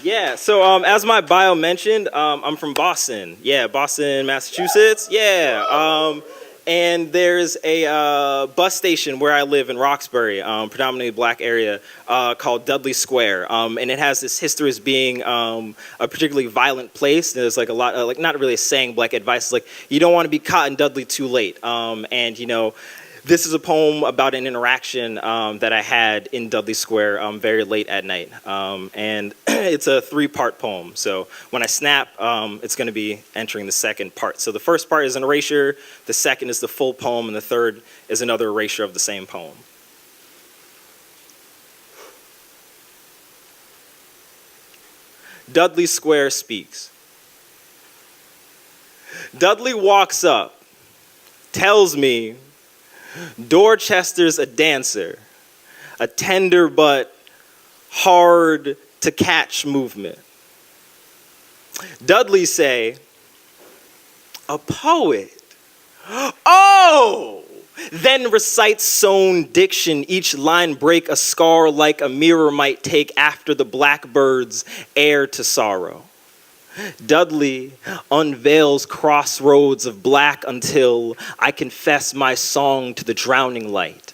Yeah, so as my bio mentioned, I'm from Boston. Yeah, Boston, Massachusetts. Yeah. And there's a bus station where I live in Roxbury, predominantly black area, called Dudley Square. And it has this history as being a particularly violent place. There's like a lot, like not really a saying, but like advice, like you don't want to be caught in Dudley too late. And you know, this is a poem about an interaction that I had in Dudley Square very late at night. And it's a 3-part poem. So when I snap, it's going to be entering the second part. So the first part is an erasure, the second is the full poem, and the third is another erasure of the same poem. Dudley Square speaks. Dudley walks up, tells me Dorchester's a dancer, a tender but hard to catch movement. Dudley say, a poet. Oh! Then recites sewn diction, each line break a scar like a mirror might take after the blackbird's heir to sorrow. Dudley unveils crossroads of black until I confess my song to the drowning light.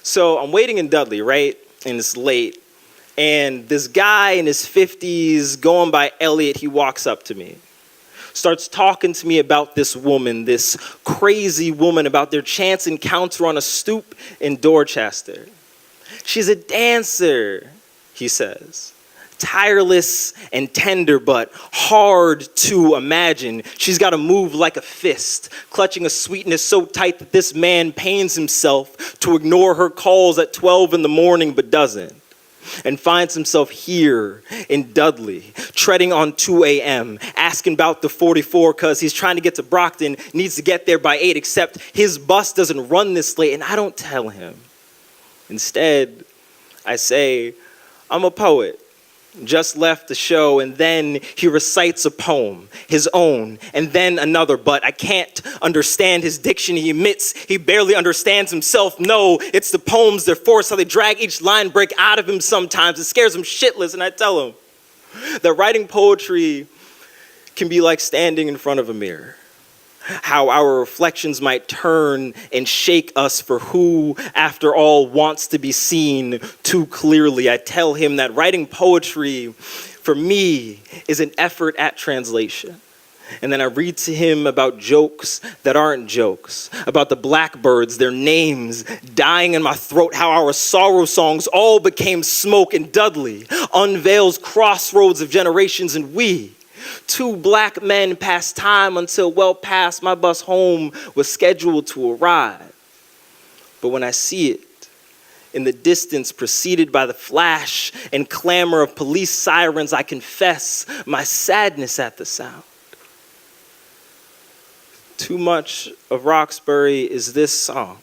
So I'm waiting in Dudley, right? And it's late. And this guy in his 50s, going by Elliot, he walks up to me. Starts talking to me about this woman, this crazy woman, about their chance encounter on a stoop in Dorchester. She's a dancer, he says. Tireless and tender, but hard to imagine. She's got to move like a fist, clutching a sweetness so tight that this man pains himself to ignore her calls at 12 in the morning, but doesn't. And finds himself here in Dudley, treading on 2 a.m., asking about the 44 because he's trying to get to Brockton, needs to get there by 8, except his bus doesn't run this late, and I don't tell him. Instead, I say, I'm a poet. Just left the show, and then he recites a poem, his own, and then another, but I can't understand his diction. He admits he barely understands himself. No, it's the poems, their force, how they drag each line break out of him sometimes. It scares him shitless, and I tell him that writing poetry can be like standing in front of a mirror. How our reflections might turn and shake us for who, after all, wants to be seen too clearly. I tell him that writing poetry, for me, is an effort at translation. And then I read to him about jokes that aren't jokes, about the blackbirds, their names dying in my throat, how our sorrow songs all became smoke, and Dudley unveils crossroads of generations, and we, 2 black men, passed time until well past my bus home was scheduled to arrive. But when I see it in the distance, preceded by the flash and clamor of police sirens, I confess my sadness at the sound. Too much of Roxbury is this song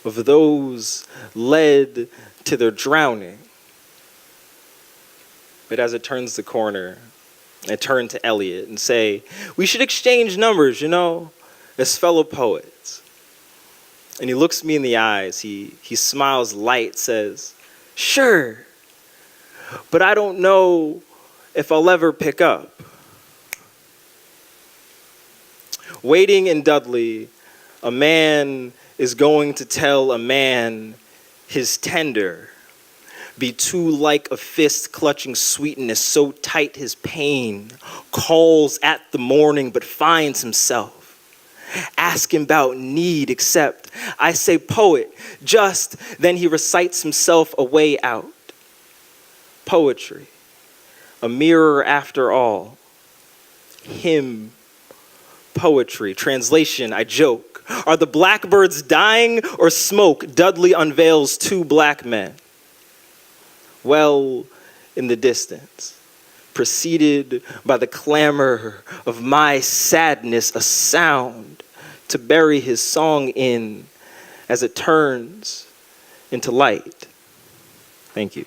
of those led to their drowning. But as it turns the corner, I turn to Elliot and say, we should exchange numbers, you know, as fellow poets. And he looks me in the eyes. He smiles light, says, sure, but I don't know if I'll ever pick up. Waiting in Dudley, a man is going to tell a man his tender be too like a fist clutching sweetness, so tight his pain calls at the morning, but finds himself asking about need, except I say poet, just then he recites himself a way out. Poetry, a mirror after all. Him, poetry. Translation, I joke. Are the blackbirds dying or smoke? Dudley unveils 2 black men. Well in the distance, preceded by the clamor of my sadness, a sound to bury his song in as it turns into light. Thank you.